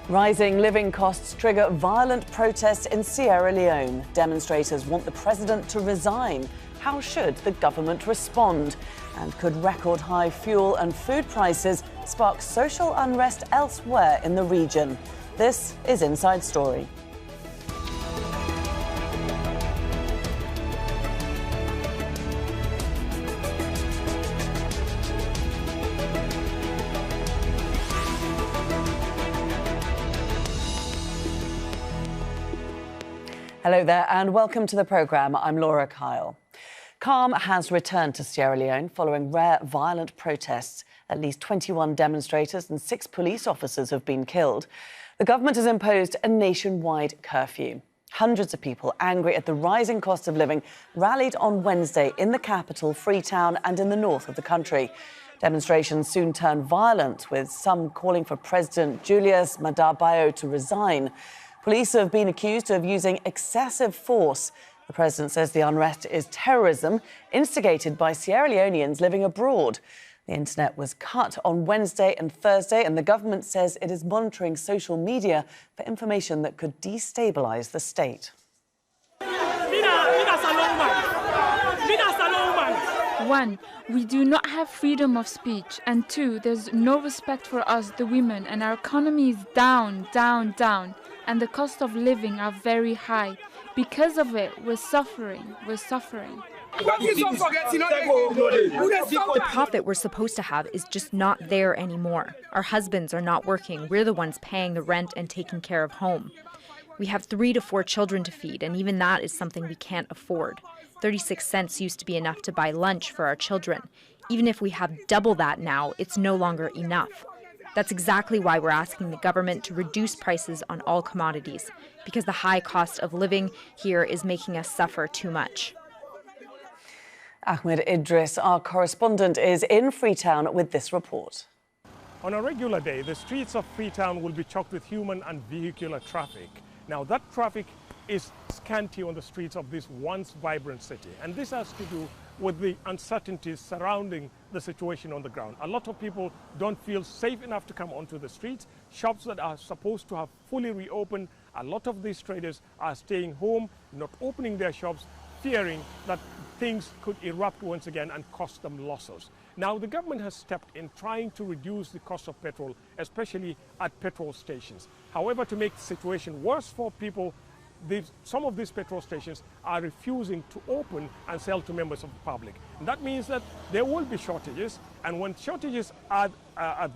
Rising living costs trigger violent protests in Sierra Leone. Demonstrators want the president to resign. How should the government respond? And could record-high fuel and food prices spark social unrest elsewhere in the region? This is Inside Story. Hello there and welcome to the programme. I'm Laura Kyle. Calm has returned to Sierra Leone following rare violent protests. At least 21 demonstrators and 6 police officers have been killed. The government has imposed a nationwide curfew. Hundreds of people, angry at the rising cost of living, rallied on Wednesday in the capital, Freetown, and in the north of the country. Demonstrations soon turned violent, with some calling for President Julius Maada Bio to resign. Police have been accused of using excessive force. The president says the unrest is terrorism instigated by Sierra Leoneans living abroad. The internet was cut on Wednesday and Thursday, and the government says it is monitoring social media for information that could destabilise the state. One, we do not have freedom of speech, and two, there's no respect for us, the women, and our economy is down, and the cost of living are very high. Because of it, we're suffering. The profit we're supposed to have is just not there anymore. Our husbands are not working. We're the ones paying the rent and taking care of home. We have 3 to 4 children to feed, and even that is something we can't afford. 36 cents used to be enough to buy lunch for our children. Even if we have double that now, it's no longer enough. That's exactly why we're asking the government to reduce prices on all commodities, because the high cost of living here is making us suffer too much. Ahmed Idris, our correspondent, is in Freetown with this report. On a regular day, the streets of Freetown will be choked with human and vehicular traffic. Now, that traffic is scanty on the streets of this once vibrant city. And this has to do with the uncertainties surrounding the situation on the ground. A lot of people don't feel safe enough to come onto the streets. Shops that are supposed to have fully reopened, a lot of these traders are staying home, not opening their shops, fearing that things could erupt once again and cost them losses. Now, the government has stepped in trying to reduce the cost of petrol, especially at petrol stations. However, to make the situation worse for people, some of these petrol stations are refusing to open and sell to members of the public. And that means that there will be shortages, and when shortages are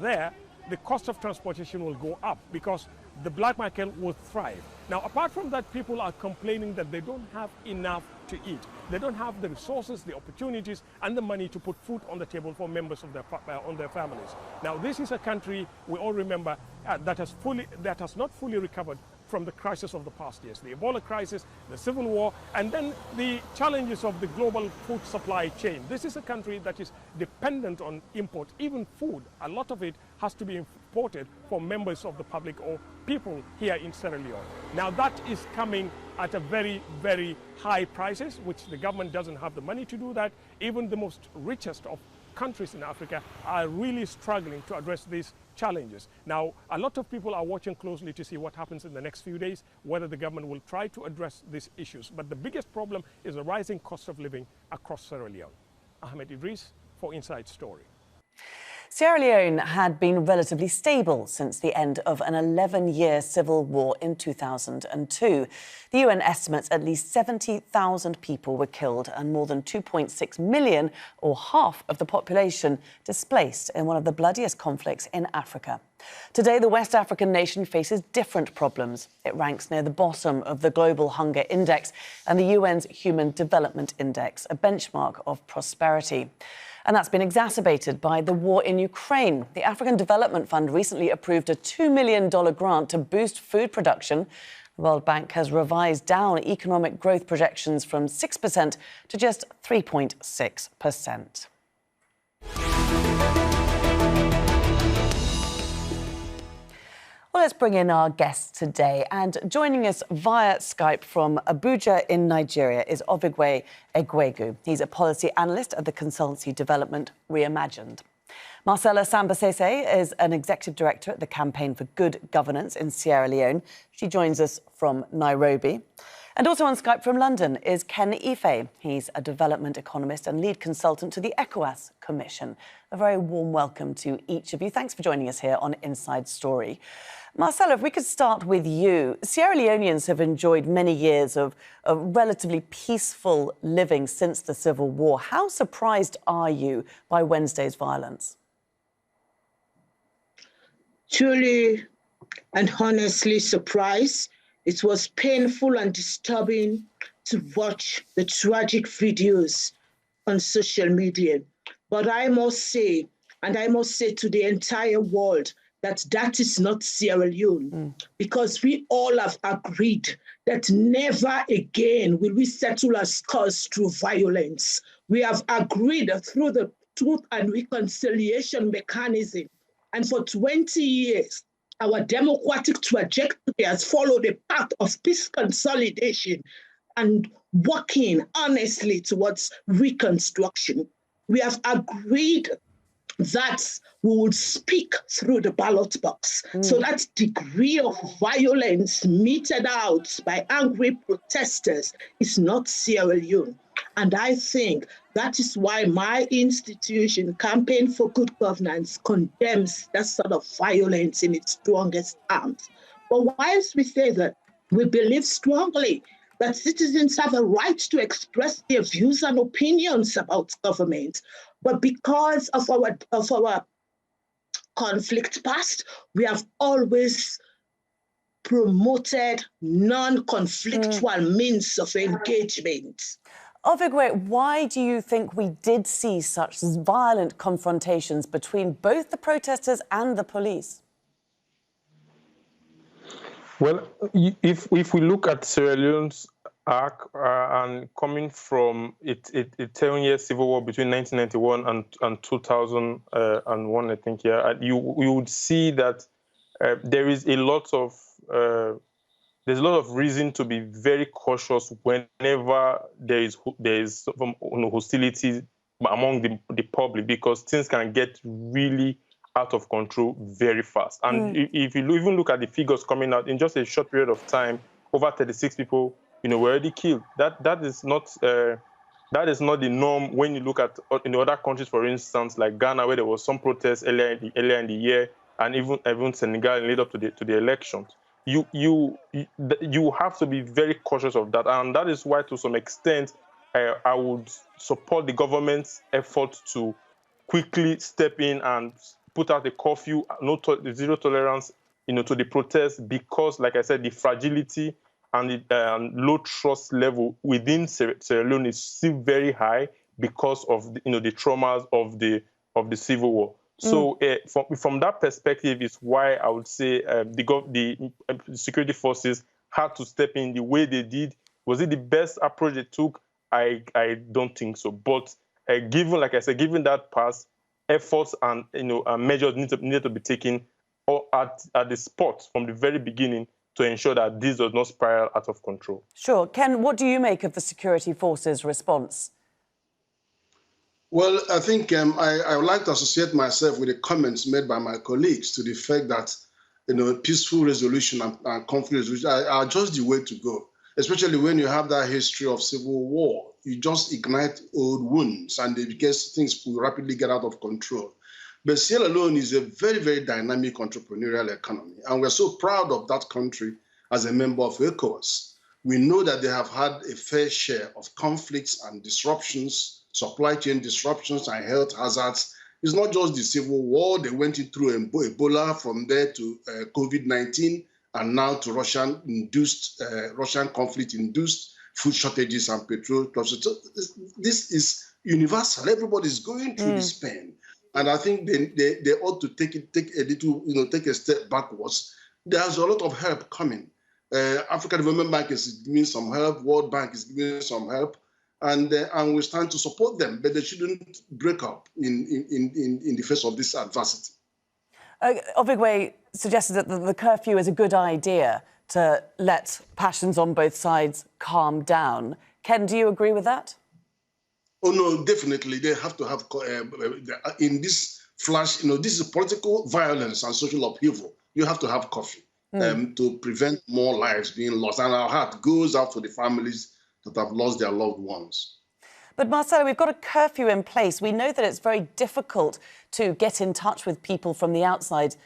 there, the cost of transportation will go up because the black market will thrive. Now, apart from that, people are complaining that they don't have enough to eat. They don't have the resources, the opportunities, and the money to put food on the table for members of their families. Now, this is a country, we all remember, that has not fully recovered from the crisis of the past years, the Ebola crisis, the civil war, and then the challenges of the global food supply chain. This is a country that is dependent on import, even food. A lot of it has to be imported for members of the public or people here in Sierra Leone. Now, that is coming at a very, very high prices, which the government doesn't have the money to do that. Even the most richest of countries in Africa are really struggling to address these challenges. Now, a lot of people are watching closely to see what happens in the next few days, whether the government will try to address these issues. But the biggest problem is the rising cost of living across Sierra Leone. Ahmed Idris for Inside Story. Sierra Leone had been relatively stable since the end of an 11-year civil war in 2002. The UN estimates at least 70,000 people were killed and more than 2.6 million, or half of the population, displaced in one of the bloodiest conflicts in Africa. Today, the West African nation faces different problems. It ranks near the bottom of the Global Hunger Index and the UN's Human Development Index, a benchmark of prosperity. And that's been exacerbated by the war in Ukraine. The African Development Fund recently approved a $2 million grant to boost food production. The World Bank has revised down economic growth projections from 6% to just 3.6%. Well, let's bring in our guests today. And joining us via Skype from Abuja in Nigeria is Obigwe Egwegu. He's a policy analyst at the consultancy development Reimagined. Marcela Samba Sesay is an executive director at the Campaign for Good Governance in Sierra Leone. She joins us from Nairobi. And also on Skype from London is Ken Ife. He's a development economist and lead consultant to the ECOWAS Commission. A very warm welcome to each of you. Thanks for joining us here on Inside Story. Marcela, if we could start with you. Sierra Leoneans have enjoyed many years of relatively peaceful living since the Civil War. How surprised are you by Wednesday's violence? Truly and honestly surprised. It was painful and disturbing to watch the tragic videos on social media. But I must say, and I must say to the entire world, that is not Sierra Leone, because we all have agreed that never again will we settle our scores through violence. We have agreed through the Truth and Reconciliation mechanism. And for 20 years, our democratic trajectory has followed a path of peace consolidation and working honestly towards reconstruction. We have agreed that we would speak through the ballot box. So that degree of violence meted out by angry protesters is not Sierra Leone. And I think that is why my institution, Campaign for Good Governance, condemns that sort of violence in its strongest terms. But whilst we say that, we believe strongly that citizens have a right to express their views and opinions about government. But because of our conflict past, we have always promoted non-conflictual means of engagement. Ovigwe, why do you think we did see such violent confrontations between both the protesters and the police? Well, if we look at Sierra Leone's arc and coming from a 10-year civil war between 1991 and 2001, I think, you would see that there is a lot of reason to be very cautious whenever there is hostility among the public, because things can get really out of control very fast. And if you even look at the figures coming out in just a short period of time, over 36 people, were already killed. That is not the norm when you look at in other countries, for instance, like Ghana, where there was some protests earlier in the year, and even Senegal lead up to the elections. You have to be very cautious of that, and that is why, to some extent, I would support the government's effort to quickly step in and put out a curfew, zero tolerance, to the protests, because, like I said, the fragility and the low trust level within Sierra Leone is still very high because of the traumas of the civil war. So from that perspective is why I would say the security forces had to step in the way they did. Was it the best approach they took? I don't think so. But given that past, efforts and measures needed to be taken at the spot from the very beginning to ensure that this does not spiral out of control. Sure. Ken, what do you make of the security forces' response? Well, I think I would like to associate myself with the comments made by my colleagues to the fact that peaceful resolution and conflict resolution are just the way to go, especially when you have that history of civil war. You just ignite old wounds, and things will rapidly get out of control. But Sierra Leone is a very, very dynamic entrepreneurial economy, and we're so proud of that country as a member of ECOWAS. We know that they have had a fair share of conflicts and disruptions, supply chain disruptions and health hazards. It's not just the civil war. They went through Ebola, from there to COVID-19, and now to Russian conflict-induced food shortages and petrol prices. So this is universal. Everybody's going through this pain. And I think they ought to take a step backwards. There's a lot of help coming. African Development Bank is giving some help. World Bank is giving some help. And we stand to support them, but they shouldn't break up in the face of this adversity. Ovigwe suggested that the curfew is a good idea to let passions on both sides calm down. Ken, do you agree with that? Oh, no, definitely. They have to have, in this flash, this is political violence and social upheaval. You have to have coffee to prevent more lives being lost. And our heart goes out to the families that have lost their loved ones. But Marcela, we've got a curfew in place. We know that it's very difficult to get in touch with people from the outside,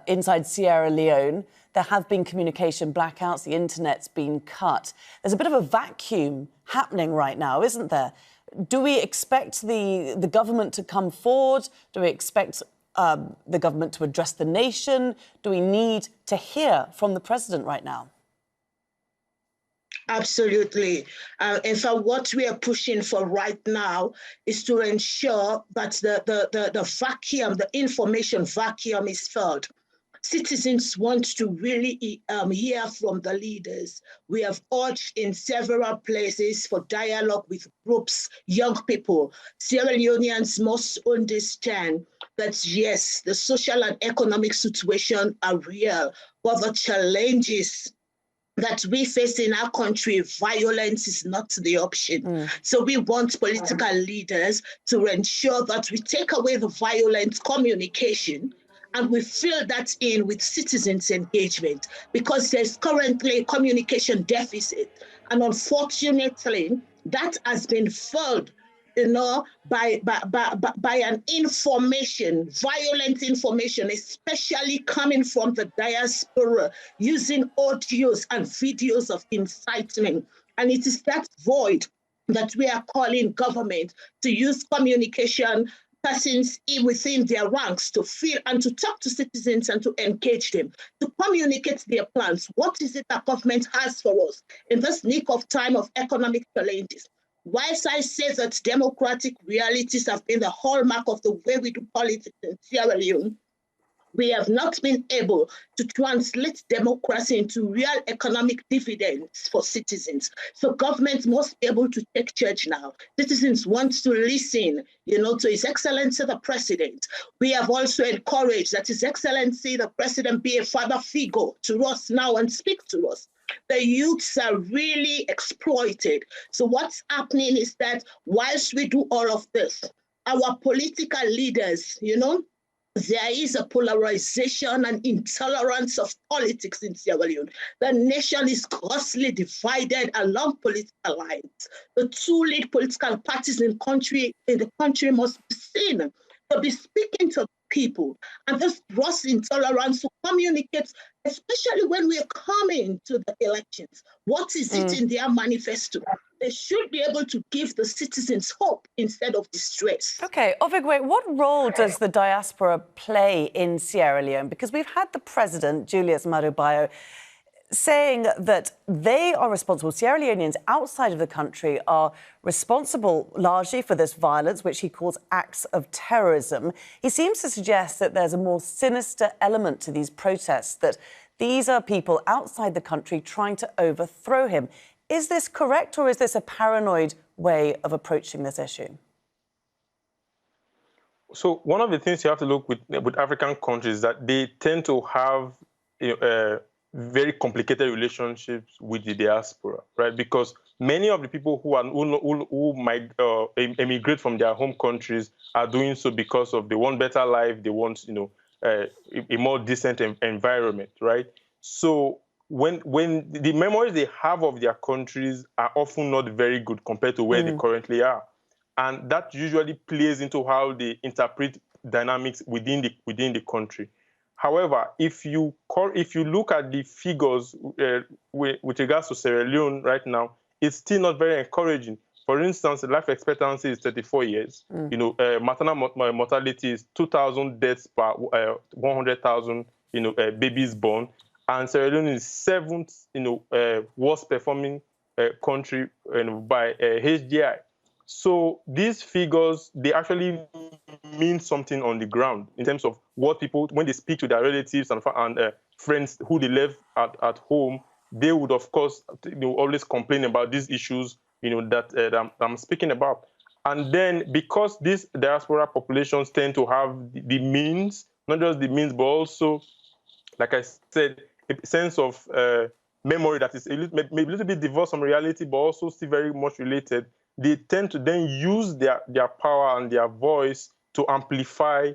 inside Sierra Leone. There have been communication blackouts, the internet's been cut. There's a bit of a vacuum happening right now, isn't there? Do we expect the government to come forward? Do we expect the government to address the nation? Do we need to hear from the president right now? Absolutely. In fact, what we are pushing for right now is to ensure that the vacuum, the information vacuum is filled. Citizens want to really hear from the leaders. We have urged in several places for dialogue with groups, young people. Sierra Leoneans must understand that, yes, the social and economic situation are real, but the challenges that we face in our country, violence is not the option. So we want political leaders to ensure that we take away the violent communication and we fill that in with citizens' engagement, because there's currently a communication deficit. And unfortunately, that has been filled by an information, violent information, especially coming from the diaspora, using audios and videos of incitement. And it is that void that we are calling government to use communication persons within their ranks to feel and to talk to citizens and to engage them, to communicate their plans. What is it that government has for us in this nick of time of economic challenges? Whilst I say that democratic realities have been the hallmark of the way we do politics in Sierra Leone, we have not been able to translate democracy into real economic dividends for citizens. So government must be able to take charge now. Citizens want to listen, to His Excellency the President. We have also encouraged that His Excellency the President be a father figure to us now and speak to us. The youths are really exploited. So what's happening is that whilst we do all of this, our political leaders, there is a polarization and intolerance of politics in Sierra Leone. The nation is grossly divided along political lines. The two lead political parties in the country must be seen to be speaking to people. And this gross intolerance to communicate, especially when we are coming to the elections. What is it in their manifesto? They should be able to give the citizens hope instead of distress. OK, Ovigwe, what role does the diaspora play in Sierra Leone? Because we've had the president, Julius Maada Bio, saying that they are responsible, Sierra Leoneans outside of the country are responsible largely for this violence, which he calls acts of terrorism. He seems to suggest that there's a more sinister element to these protests, that these are people outside the country trying to overthrow him. Is this correct, or is this a paranoid way of approaching this issue? So one of the things you have to look with African countries is that they tend to have very complicated relationships with the diaspora, right? Because many of the people who might emigrate from their home countries are doing so because of they want better life, they want a more decent environment, right? So when the memories they have of their countries are often not very good compared to where they currently are, and that usually plays into how they interpret dynamics within the country. However, if you look at the figures with regards to Sierra Leone right now, it's still not very encouraging. For instance, the life expectancy is 34 years. Maternal mortality is 2,000 deaths per 100,000 babies born, and Sierra Leone is seventh worst performing country by HDI. So these figures, they actually mean something on the ground in terms of what people, when they speak to their relatives and friends who they left at home, they would, of course, always complain about these issues, that I'm speaking about. And then because these diaspora populations tend to have the means, not just the means, but also, like I said, a sense of memory that is maybe a little bit divorced from reality, but also still very much related, they tend to then use their power and their voice to amplify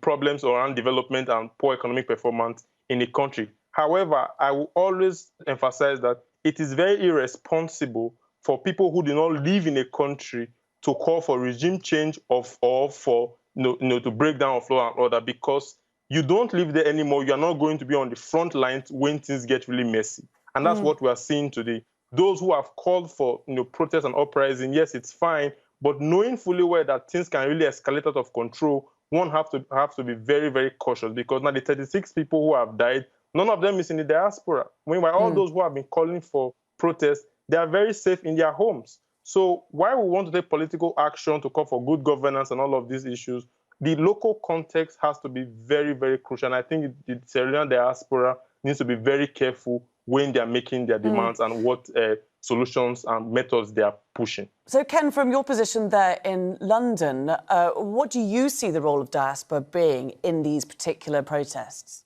problems around development and poor economic performance in a country. However, I will always emphasize that it is very irresponsible for people who do not live in a country to call for regime change or for to break down of law and order, because you don't live there anymore. You are not going to be on the front lines when things get really messy. And that's what we are seeing today. Those who have called for protest and uprising, yes, it's fine, but knowing fully well that things can really escalate out of control, one have to be very, very cautious, because now the 36 people who have died, none of them is in the diaspora. Meanwhile, all those who have been calling for protests, they are very safe in their homes. So while we want to take political action to call for good governance and all of these issues, the local context has to be very, very crucial. And I think the Sierra Leone diaspora needs to be very careful when they are making their demands and what solutions and methods they are pushing. So, Ken, from your position there in London, what do you see the role of diaspora being in these particular protests?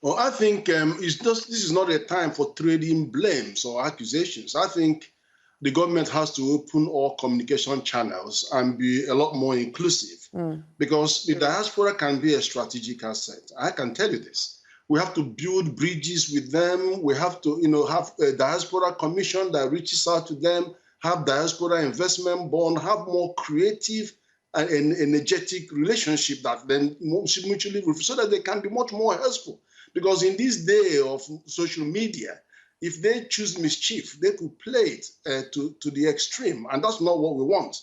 Well, I think this is not a time for trading blames or accusations. I think the government has to open all communication channels and be a lot more inclusive, because the diaspora can be a strategic asset. I can tell you this. We have to build bridges with them. We have to, have a diaspora commission that reaches out to them, have diaspora investment bond, have more creative and energetic relationship that then mutually, so that they can be much more helpful. Because in this day of social media, if they choose mischief, they could play it to the extreme, and that's not what we want.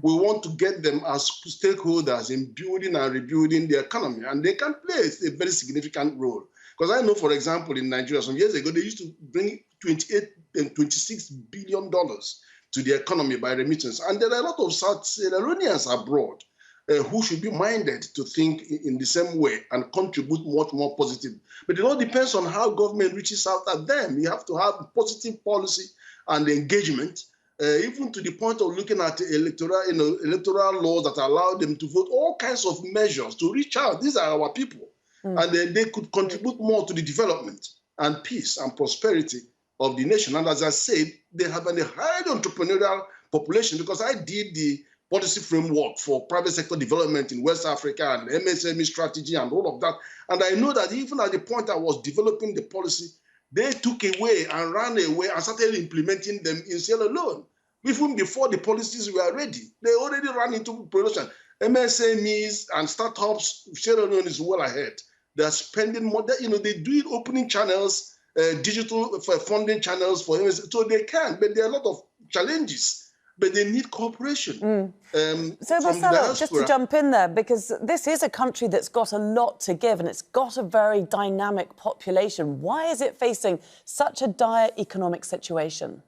We want to get them as stakeholders in building and rebuilding the economy, and they can play a very significant role. Because I know, for example, in Nigeria, some years ago, they used to bring $28 and $26 billion to the economy by remittance. And there are a lot of Sierra Leoneans abroad who should be minded to think in the same way and contribute much more positive. But it all depends on how government reaches out at them. You have to have positive policy and engagement, even to the point of looking at electoral laws that allow them to vote, all kinds of measures to reach out. These are our people. And they could contribute more to the development and peace and prosperity of the nation. And as I said, they have a highly entrepreneurial population, because I did the policy framework for private sector development in West Africa and MSME strategy and all of that. And I know that even at the point I was developing the policy, they took away and ran away and started implementing them in Sierra Leone. Even before the policies were ready, they already ran into production. MSMEs and startups, Sierra Leone is well ahead. They're spending more, they do it, opening channels, digital funding channels for MSMEs, so they can, but there are a lot of challenges. But they need cooperation. So, Marcela, just to jump in there, because this is a country that's got a lot to give and it's got a very dynamic population. Why is it facing such a dire economic situation?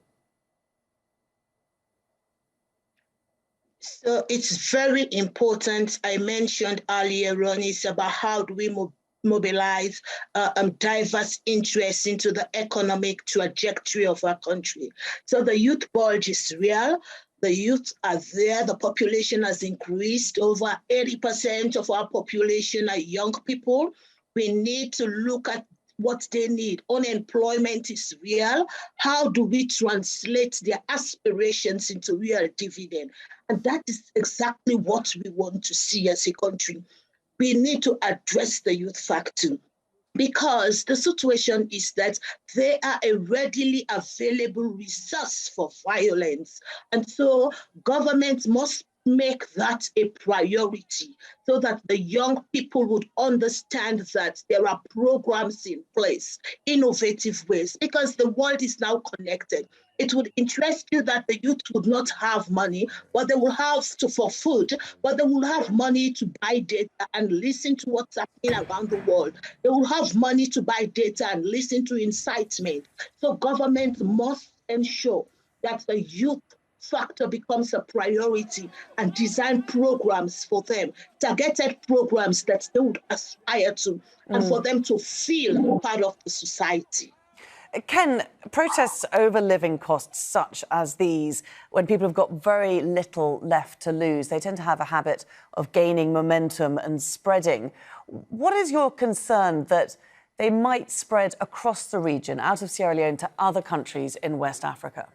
So it's very important. I mentioned earlier on, it's about how do we mobilize diverse interests into the economic trajectory of our country. So the youth bulge is real. The youth are there. The population has increased. Over 80% of our population are young people. We need to look at what they need. Unemployment is real. How do we translate their aspirations into real dividend? And that is exactly what we want to see as a country. We need to address the youth factor, because the situation is that they are a readily available resource for violence. And so government must make that a priority so that the young people would understand that there are programs in place, innovative ways, because the world is now connected. It would interest you that the youth would not have money, but they will have for food, but they will have money to buy data and listen to what's happening around the world. They will have money to buy data and listen to incitement. So government must ensure that the youth factor becomes a priority and design programs for them, targeted programs that they would aspire to, and for them to feel part of the society. Ken, protests over living costs such as these, when people have got very little left to lose, they tend to have a habit of gaining momentum and spreading. What is your concern that they might spread across the region, out of Sierra Leone to other countries in West Africa?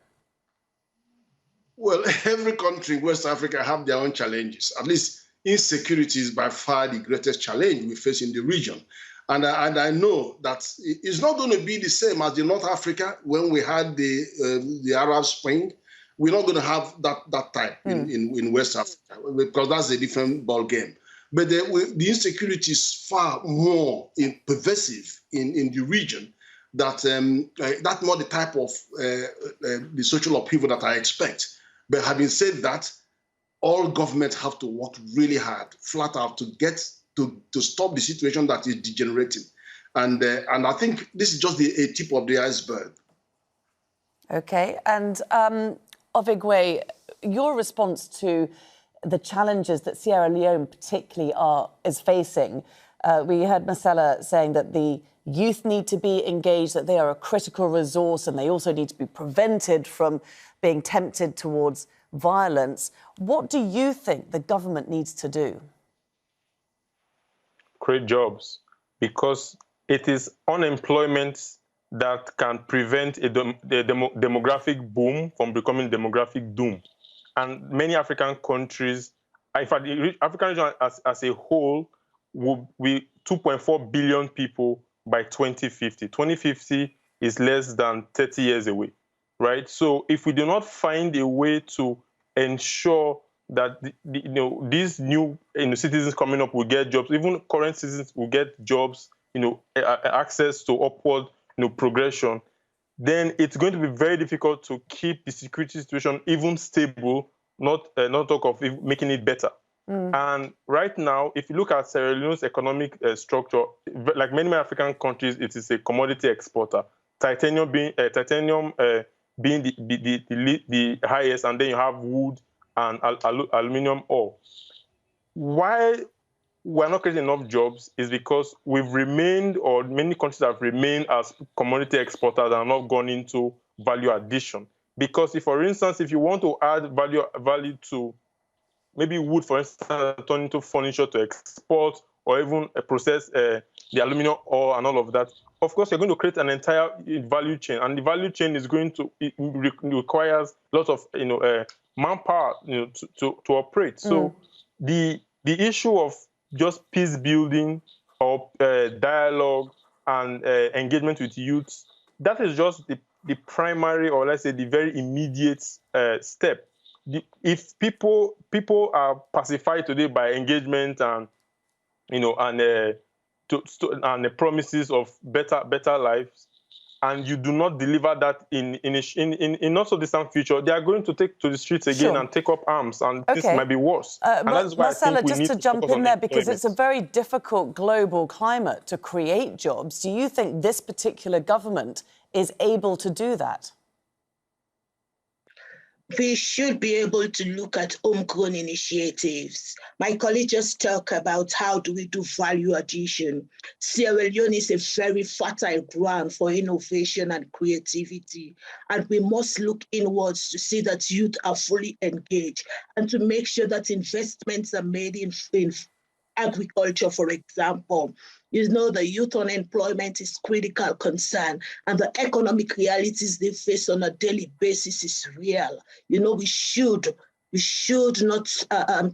Well, every country in West Africa have their own challenges. At least insecurity is by far the greatest challenge we face in the region. And I know that it's not going to be the same as in North Africa when we had the Arab Spring. We're not going to have that type in West Africa because that's a different ball game. But the insecurity is far more pervasive in the region. That's not the type of the social upheaval that I expect. But having said that, all governments have to work really hard, flat out, to stop the situation that is degenerating. And I think this is just a tip of the iceberg. Okay. And Ovigwe, your response to the challenges that Sierra Leone particularly is facing. We heard Marcela saying that the youth need to be engaged, that they are a critical resource, and they also need to be prevented from being tempted towards violence. What do you think the government needs to do? Create jobs, because it is unemployment that can prevent the demographic boom from becoming demographic doom. And many African countries, in fact, the African region as a whole, will be 2.4 billion people by 2050. 2050 is less than 30 years away, right? So if we do not find a way to ensure that these new citizens coming up will get jobs, even current citizens will get jobs, access to upward progression, then it's going to be very difficult to keep the security situation even stable, not talk of making it better. And right now, if you look at Sierra Leone's economic structure, like many African countries, it is a commodity exporter. Titanium being the highest, and then you have wood and aluminium ore. Why we're not creating enough jobs is because we've remained, or many countries have remained as commodity exporters and have not gone into value addition. Because for instance, if you want to add value to maybe wood, for instance, turn into furniture to export, or even process the aluminum ore and all of that, of course, you're going to create an entire value chain. And the value chain is going to requires a lot of manpower to operate. So the issue of just peace building or dialogue and engagement with youth, that is just the primary, or let's say the very immediate step. If people are pacified today by engagement and the promises of better lives, and you do not deliver that in not so distant future, they are going to take to the streets again and take up arms, and this might be worse. And that is why Marcela, I think we just need to jump in there, because it's a employment. very difficult global climate to create jobs. Do you think this particular government is able to do that? We should be able to look at homegrown initiatives. My colleague just talked about how do we do value addition. Sierra Leone is a very fertile ground for innovation and creativity, and we must look inwards to see that youth are fully engaged and to make sure that investments are made in agriculture, for example. The youth unemployment is critical concern, and the economic realities they face on a daily basis is real. We should not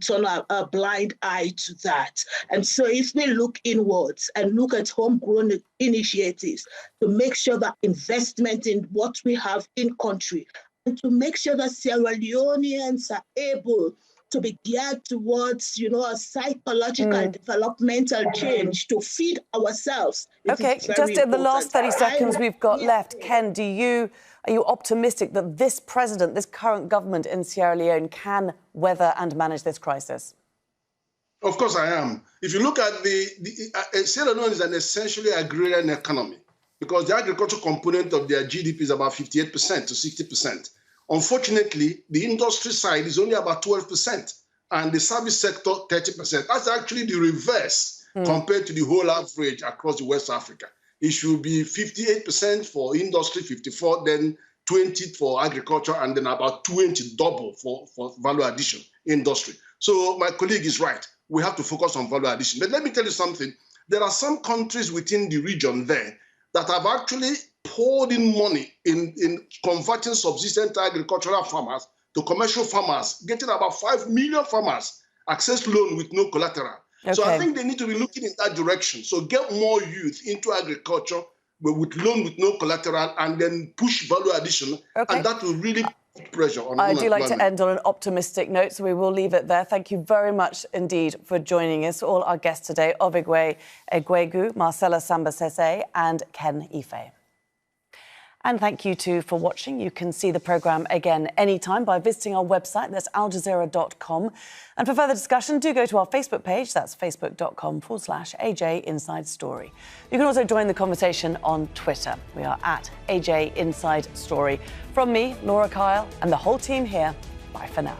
turn a blind eye to that. And so if we look inwards and look at homegrown initiatives to make sure that investment in what we have in country, and to make sure that Sierra Leoneans are able to be geared towards, a psychological developmental change to feed ourselves. Okay, just in the last 30 seconds we've got left, Ken, are you optimistic that this president, this current government in Sierra Leone can weather and manage this crisis? Of course I am. If you look at Sierra Leone is an essentially agrarian economy, because the agricultural component of their GDP is about 58% to 60%. Unfortunately, the industry side is only about 12%, and the service sector, 30%. That's actually the reverse compared to the whole average across the West Africa. It should be 58% for industry, 54%, then 20% for agriculture, and then about 20% double for value addition industry. So my colleague is right. We have to focus on value addition. But let me tell you something. There are some countries within the region there that have actually poured in money in converting subsistence agricultural farmers to commercial farmers, getting about 5 million farmers access loan with no collateral. So I Okay. think they need to be looking in that direction. So get more youth into agriculture, but with loan with no collateral, and then push value addition, Okay. and that will really put pressure on I do like unemployment. to end on an optimistic note, so we will leave it there. Thank you very much indeed for joining us, all our guests today, Obigwe Egwegu, Marcela Samba Sesay and Ken Ife. And thank you too for watching. You can see the programme again anytime by visiting our website, that's aljazeera.com. And for further discussion, do go to our Facebook page, that's facebook.com/AJ Inside Story. You can also join the conversation on Twitter. We are at AJ Inside Story. From me, Laura Kyle, and the whole team here, bye for now.